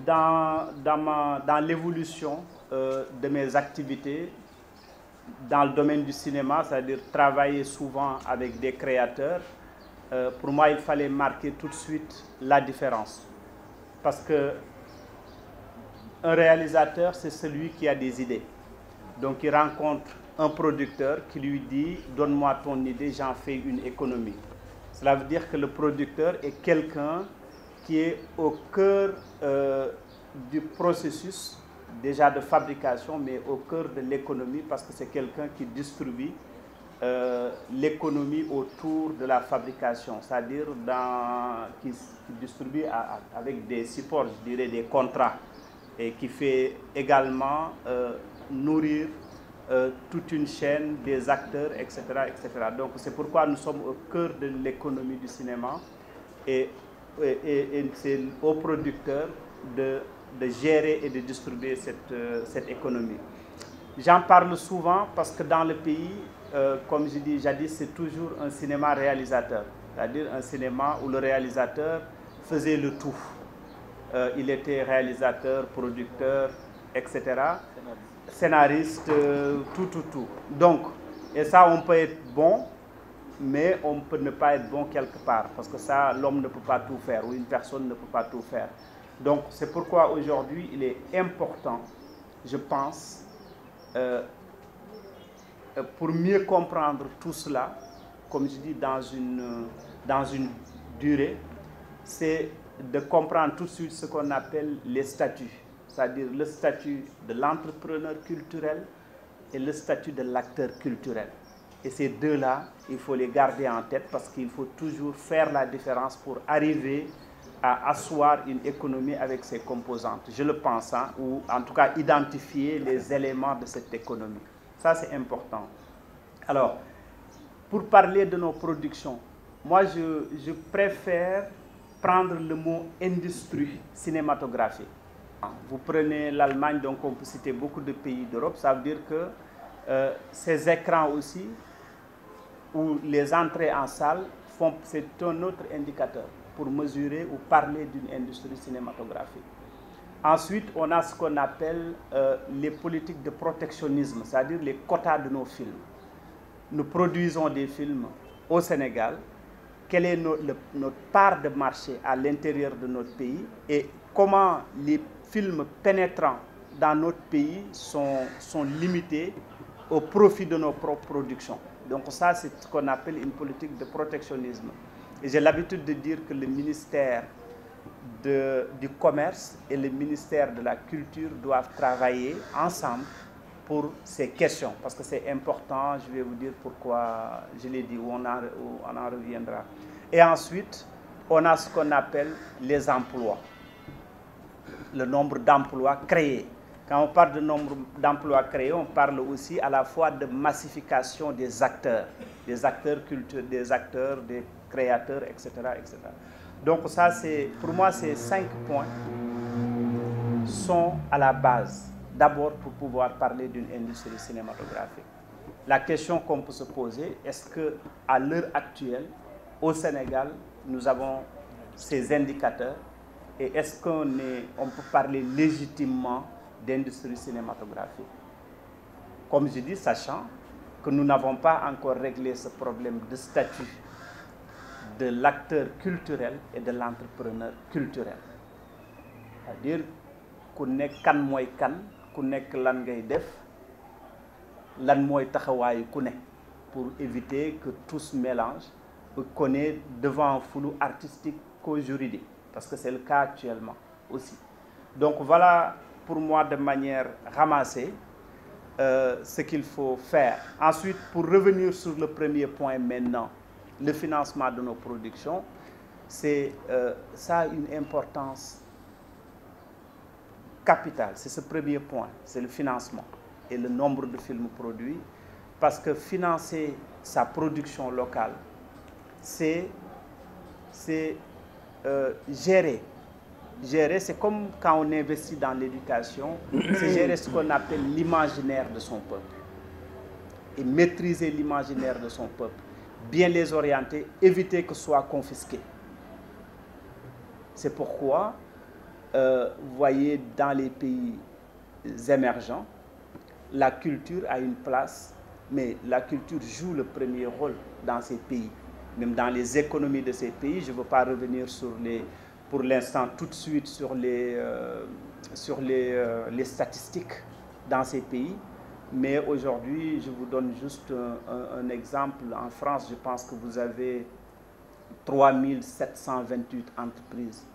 dans l'évolution de mes activités dans le domaine du cinéma, c'est-à-dire travailler souvent avec des créateurs, pour moi, il fallait marquer tout de suite la différence. Parce que un réalisateur, c'est celui qui a des idées. Donc, il rencontre un producteur qui lui dit « Donne-moi ton idée, j'en fais une économie ». Cela veut dire que le producteur est quelqu'un qui est au cœur du processus déjà de fabrication, mais au cœur de l'économie, parce que c'est quelqu'un qui distribue l'économie autour de la fabrication, c'est-à-dire qui distribue avec des supports, je dirais des contrats, et qui fait également nourrir toute une chaîne des acteurs, etc., etc. Donc c'est pourquoi nous sommes au cœur de l'économie du cinéma, et c'est aux producteurs de gérer et de distribuer cette économie. J'en parle souvent parce que dans le pays, comme je dis jadis, c'est toujours un cinéma réalisateur, c'est-à-dire un cinéma où le réalisateur faisait le tout. Il était réalisateur, producteur, etc., scénariste, tout. Donc, et ça, on peut être bon, mais on peut ne pas être bon quelque part, parce que ça, l'homme ne peut pas tout faire, ou une personne ne peut pas tout faire. Donc, c'est pourquoi aujourd'hui, il est important, je pense, pour mieux comprendre tout cela, comme je dis, dans une durée, c'est de comprendre tout de suite ce qu'on appelle les statuts, c'est-à-dire le statut de l'entrepreneur culturel et le statut de l'acteur culturel. Et ces deux-là, il faut les garder en tête parce qu'il faut toujours faire la différence pour arriver à asseoir une économie avec ses composantes. Je le pense, hein, ou en tout cas identifier les éléments de cette économie. Ça, c'est important. Alors, pour parler de nos productions, moi, je préfère prendre le mot industrie cinématographique. Vous prenez l'Allemagne, donc on peut citer beaucoup de pays d'Europe, ça veut dire que ces écrans aussi, où les entrées en salle, c'est un autre indicateur pour mesurer ou parler d'une industrie cinématographique. Ensuite, on a ce qu'on appelle les politiques de protectionnisme, c'est-à-dire les quotas de nos films. Nous produisons des films au Sénégal. Quelle est notre part de marché à l'intérieur de notre pays et comment les films pénétrants dans notre pays sont limités au profit de nos propres productions. Donc ça, c'est ce qu'on appelle une politique de protectionnisme. Et j'ai l'habitude de dire que le ministère du Commerce et le ministère de la Culture doivent travailler ensemble pour ces questions, parce que c'est important, je vais vous dire pourquoi je l'ai dit, on en reviendra. Et ensuite, on a ce qu'on appelle les emplois, le nombre d'emplois créés. Quand on parle de nombre d'emplois créés, on parle aussi à la fois de massification des acteurs culturels, des acteurs, des créateurs, etc., etc. Donc ça, pour moi, ces 5 points sont à la base. D'abord, pour pouvoir parler d'une industrie cinématographique. La question qu'on peut se poser, est-ce qu'à l'heure actuelle, au Sénégal, nous avons ces indicateurs et est-ce qu'on peut parler légitimement d'industrie cinématographique? Comme je dis, sachant que nous n'avons pas encore réglé ce problème de statut de l'acteur culturel et de l'entrepreneur culturel. C'est-à-dire, ku nekk kan mooy kan, ku nekk lan ngay def, lan mooy taxawaayu ku ne, pour éviter que tout se mélange, qu'on est devant un flou artistique qu'au-juridique, parce que c'est le cas actuellement aussi. Donc voilà, pour moi, de manière ramassée, ce qu'il faut faire. Ensuite, pour revenir sur le premier point maintenant, le financement de nos productions, ça a une importance capitale. C'est ce premier point, c'est le financement et le nombre de films produits, parce que financer sa production locale, c'est gérer. Gérer, c'est comme quand on investit dans l'éducation, c'est gérer ce qu'on appelle l'imaginaire de son peuple. Et maîtriser l'imaginaire de son peuple, bien les orienter, éviter que ce soit confisqué. C'est pourquoi vous voyez, dans les pays émergents, la culture a une place, mais la culture joue le premier rôle dans ces pays. Même dans les économies de ces pays, je ne veux pas revenir pour l'instant tout de suite sur les statistiques dans ces pays. Mais aujourd'hui, je vous donne juste un exemple. En France, je pense que vous avez 3728 entreprises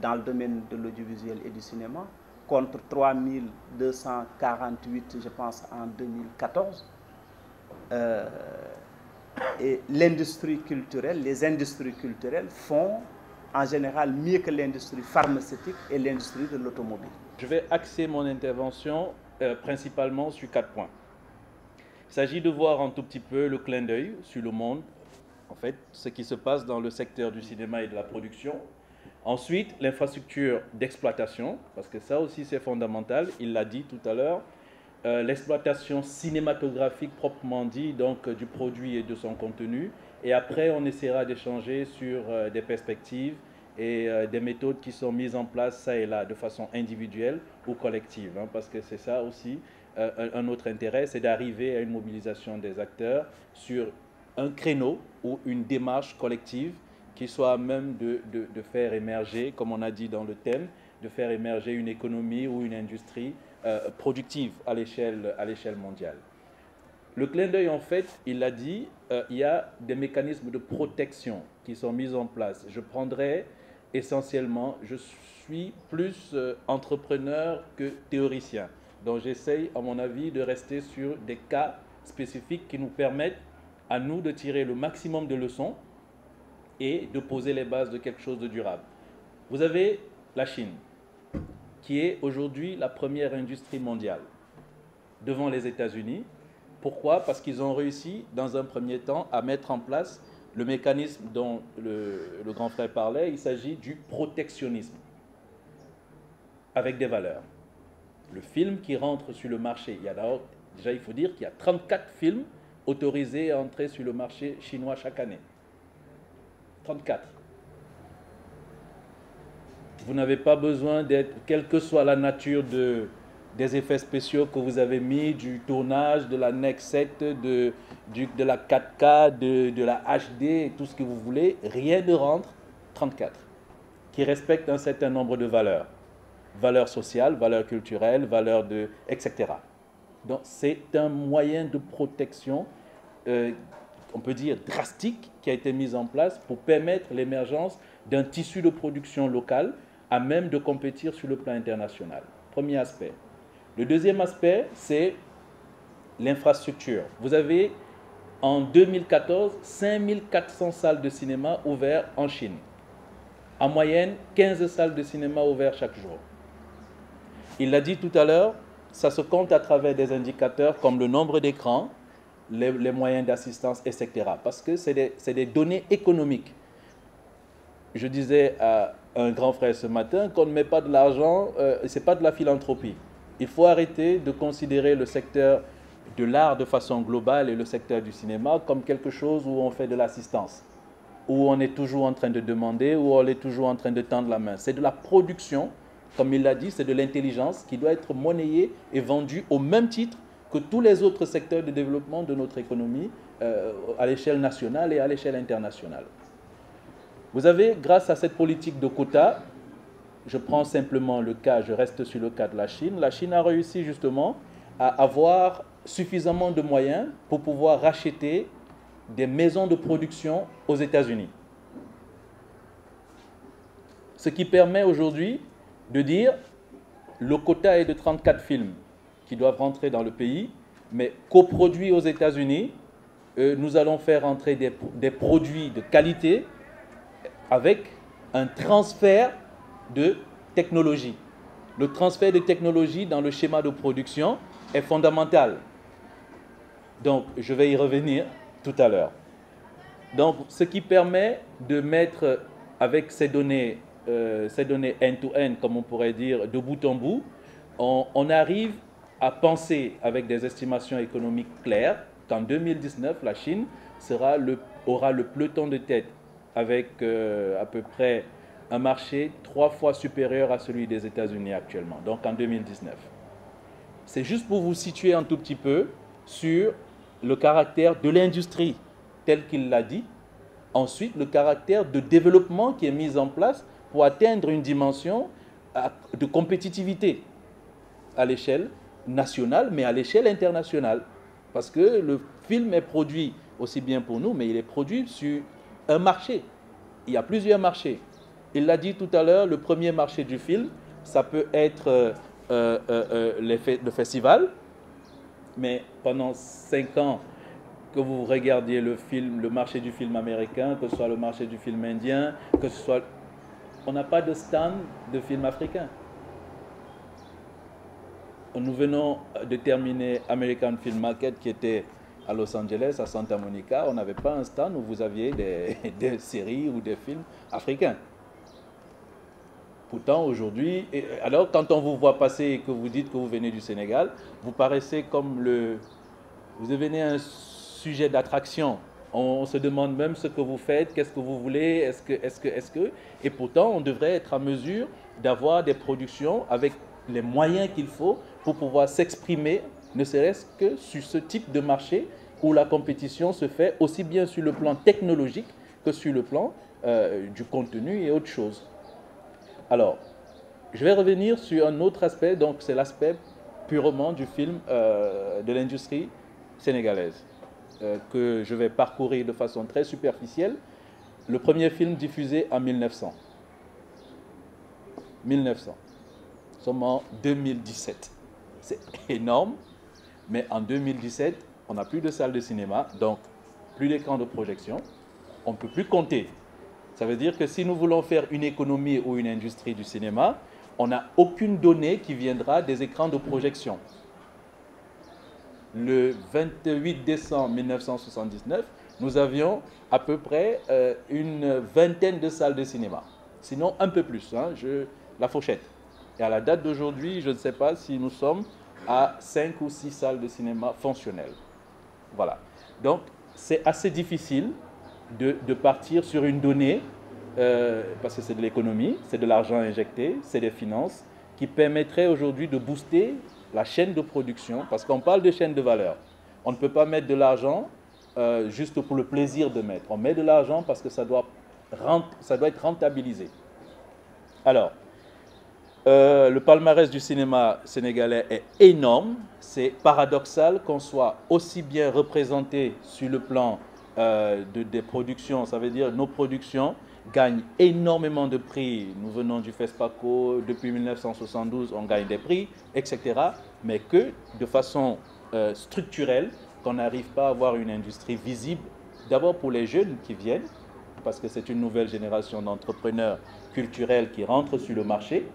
dans le domaine de l'audiovisuel et du cinéma, contre 3248, je pense, en 2014. Et l'industrie culturelle, les industries culturelles font en général mieux que l'industrie pharmaceutique et l'industrie de l'automobile. Je vais axer mon intervention principalement sur 4 points. Il s'agit de voir un tout petit peu le clin d'œil sur le monde, en fait, ce qui se passe dans le secteur du cinéma et de la production. Ensuite, l'infrastructure d'exploitation, parce que ça aussi c'est fondamental, il l'a dit tout à l'heure, l'exploitation cinématographique proprement dit, donc du produit et de son contenu. Et après, on essaiera d'échanger sur des perspectives et des méthodes qui sont mises en place ça et là, de façon individuelle ou collective, hein, parce que c'est ça aussi un autre intérêt, c'est d'arriver à une mobilisation des acteurs sur un créneau ou une démarche collective qui soit à même de faire émerger, comme on a dit dans le thème, de faire émerger une économie ou une industrie productive à l'échelle mondiale. Le clin d'œil, en fait, il l'a dit, il y a des mécanismes de protection qui sont mis en place. Je prendrai essentiellement, je suis plus entrepreneur que théoricien. Donc j'essaye, à mon avis, de rester sur des cas spécifiques qui nous permettent à nous de tirer le maximum de leçons et de poser les bases de quelque chose de durable. Vous avez la Chine, qui est aujourd'hui la première industrie mondiale, devant les États-Unis. Pourquoi? Parce qu'ils ont réussi, dans un premier temps, à mettre en place le mécanisme dont le grand frère parlait. Il s'agit du protectionnisme, avec des valeurs. Le film qui rentre sur le marché, déjà il faut dire qu'il y a 34 films autorisés à entrer sur le marché chinois chaque année. 34. Vous n'avez pas besoin d'être, quelle que soit la nature des effets spéciaux que vous avez mis, du tournage, de la Next 7, de la 4K, de la HD, tout ce que vous voulez, rien ne rentre, 34, qui respectent un certain nombre de valeurs. Valeurs sociales, valeurs culturelles, etc. Donc c'est un moyen de protection, on peut dire drastique, qui a été mis en place pour permettre l'émergence d'un tissu de production local à même de compétir sur le plan international. Premier aspect. Le deuxième aspect, c'est l'infrastructure. Vous avez en 2014 5400 salles de cinéma ouvertes en Chine. En moyenne, 15 salles de cinéma ouvertes chaque jour. Il l'a dit tout à l'heure, ça se compte à travers des indicateurs comme le nombre d'écrans, les moyens d'assistance, etc. Parce que c'est des données économiques. Je disais à un grand frère ce matin qu'on ne met pas de l'argent, ce n'est pas de la philanthropie. Il faut arrêter de considérer le secteur de l'art de façon globale et le secteur du cinéma comme quelque chose où on fait de l'assistance, où on est toujours en train de demander, où on est toujours en train de tendre la main. C'est de la production. Comme il l'a dit, c'est de l'intelligence qui doit être monnayée et vendue au même titre que tous les autres secteurs de développement de notre économie à l'échelle nationale et à l'échelle internationale. Vous avez, grâce à cette politique de quotas, je prends simplement le cas, je reste sur le cas de la Chine a réussi justement à avoir suffisamment de moyens pour pouvoir racheter des maisons de production aux États-Unis. Ce qui permet aujourd'hui de dire le quota est de 34 films qui doivent rentrer dans le pays, mais coproduits aux États-Unis, nous allons faire entrer des produits de qualité avec un transfert de technologie. Le transfert de technologie dans le schéma de production est fondamental. Donc, je vais y revenir tout à l'heure. Donc, ce qui permet de mettre avec ces données end-to-end, comme on pourrait dire, de bout en bout, on arrive à penser avec des estimations économiques claires qu'en 2019, la Chine aura le peloton de tête avec à peu près un marché 3 fois supérieur à celui des États-Unis actuellement, donc en 2019. C'est juste pour vous situer un tout petit peu sur le caractère de l'industrie tel qu'il l'a dit. Ensuite, le caractère de développement qui est mis en place pour atteindre une dimension de compétitivité à l'échelle nationale, mais à l'échelle internationale. Parce que le film est produit aussi bien pour nous, mais il est produit sur un marché. Il y a plusieurs marchés. Il l'a dit tout à l'heure, le premier marché du film, ça peut être le festival, mais pendant 5 ans que vous regardiez le film, le marché du film américain, que ce soit le marché du film indien, que ce soit... On n'a pas de stand de film africain. Nous venons de terminer American Film Market qui était à Los Angeles, à Santa Monica. On n'avait pas un stand où vous aviez des séries ou des films africains. Pourtant, aujourd'hui, alors quand on vous voit passer et que vous dites que vous venez du Sénégal, vous paraissez comme vous devenez un sujet d'attraction. On se demande même ce que vous faites, qu'est-ce que vous voulez, est-ce que... Et pourtant, on devrait être en mesure d'avoir des productions avec les moyens qu'il faut pour pouvoir s'exprimer, ne serait-ce que sur ce type de marché où la compétition se fait aussi bien sur le plan technologique que sur le plan du contenu et autre chose. Alors, je vais revenir sur un autre aspect, donc c'est l'aspect purement du film de l'industrie sénégalaise, que je vais parcourir de façon très superficielle. Le premier film diffusé en 1900. 1900. Nous sommes en 2017. C'est énorme, mais en 2017, on n'a plus de salle de cinéma, donc plus d'écran de projection. On ne peut plus compter. Ça veut dire que si nous voulons faire une économie ou une industrie du cinéma, on n'a aucune donnée qui viendra des écrans de projection. Le 28 décembre 1979, nous avions à peu près une vingtaine de salles de cinéma. Sinon, un peu plus, hein, la fourchette. Et à la date d'aujourd'hui, je ne sais pas si nous sommes à 5 ou 6 salles de cinéma fonctionnelles. Voilà. Donc, c'est assez difficile de partir sur une donnée, parce que c'est de l'économie, c'est de l'argent injecté, c'est des finances, qui permettraient aujourd'hui de booster la chaîne de production, parce qu'on parle de chaîne de valeur. On ne peut pas mettre de l'argent juste pour le plaisir de mettre. On met de l'argent parce que ça doit être rentabilisé. Alors, le palmarès du cinéma sénégalais est énorme. C'est paradoxal qu'on soit aussi bien représenté sur le plan des productions. Ça veut dire nos productions gagnent énormément de prix. Nous venons du FESPACO, depuis 1972, on gagne des prix, etc. Mais que de façon structurelle, qu'on n'arrive pas à avoir une industrie visible, d'abord pour les jeunes qui viennent, parce que c'est une nouvelle génération d'entrepreneurs culturels qui rentrent sur le marché,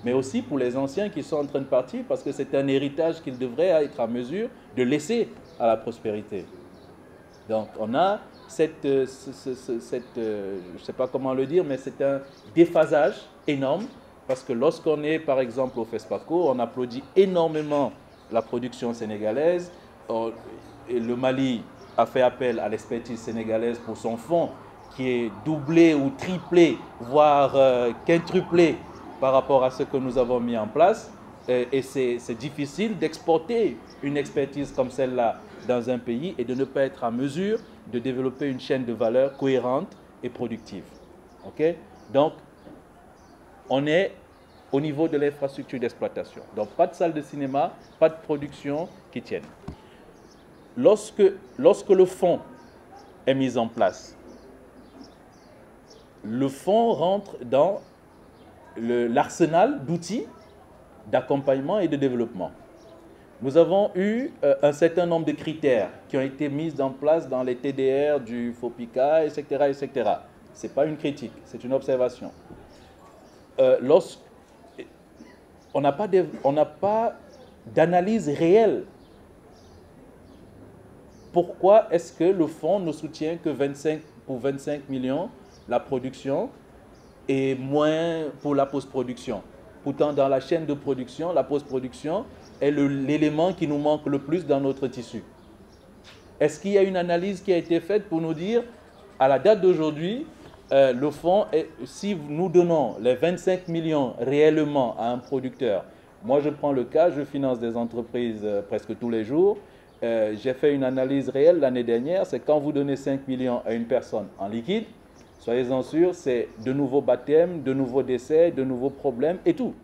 mais aussi pour les anciens qui sont en train de partir, parce que c'est un héritage qu'ils devraient être en mesure de laisser à la prospérité. Donc on a je ne sais pas comment le dire, mais c'est un déphasage énorme, parce que lorsqu'on est par exemple au FESPACO, on applaudit énormément la production sénégalaise, et le Mali a fait appel à l'expertise sénégalaise pour son fonds, qui est doublé ou triplé, voire quintuplé par rapport à ce que nous avons mis en place. Et c'est difficile d'exporter une expertise comme celle-là dans un pays et de ne pas être en mesure de développer une chaîne de valeur cohérente et productive. Okay? Donc, on est au niveau de l'infrastructure d'exploitation. Donc, pas de salle de cinéma, pas de production qui tienne. Lorsque le fonds est mis en place, le fonds rentre dans l'arsenal d'outils d'accompagnement et de développement. Nous avons eu un certain nombre de critères qui ont été mis en place dans les TDR du FOPICA, etc. etc. Ce n'est pas une critique, c'est une observation. On n'a pas d'analyse réelle. Pourquoi est-ce que le fonds ne soutient que pour 25 millions la production et moins pour la post-production? Pourtant, dans la chaîne de production, la post-production est l'élément qui nous manque le plus dans notre tissu. Est-ce qu'il y a une analyse qui a été faite pour nous dire, à la date d'aujourd'hui, le fonds, si nous donnons les 25 millions réellement à un producteur, moi je prends le cas, je finance des entreprises presque tous les jours. J'ai fait une analyse réelle l'année dernière, c'est quand vous donnez 5 millions à une personne en liquide, soyez-en sûrs, c'est de nouveaux baptêmes, de nouveaux décès, de nouveaux problèmes et tout.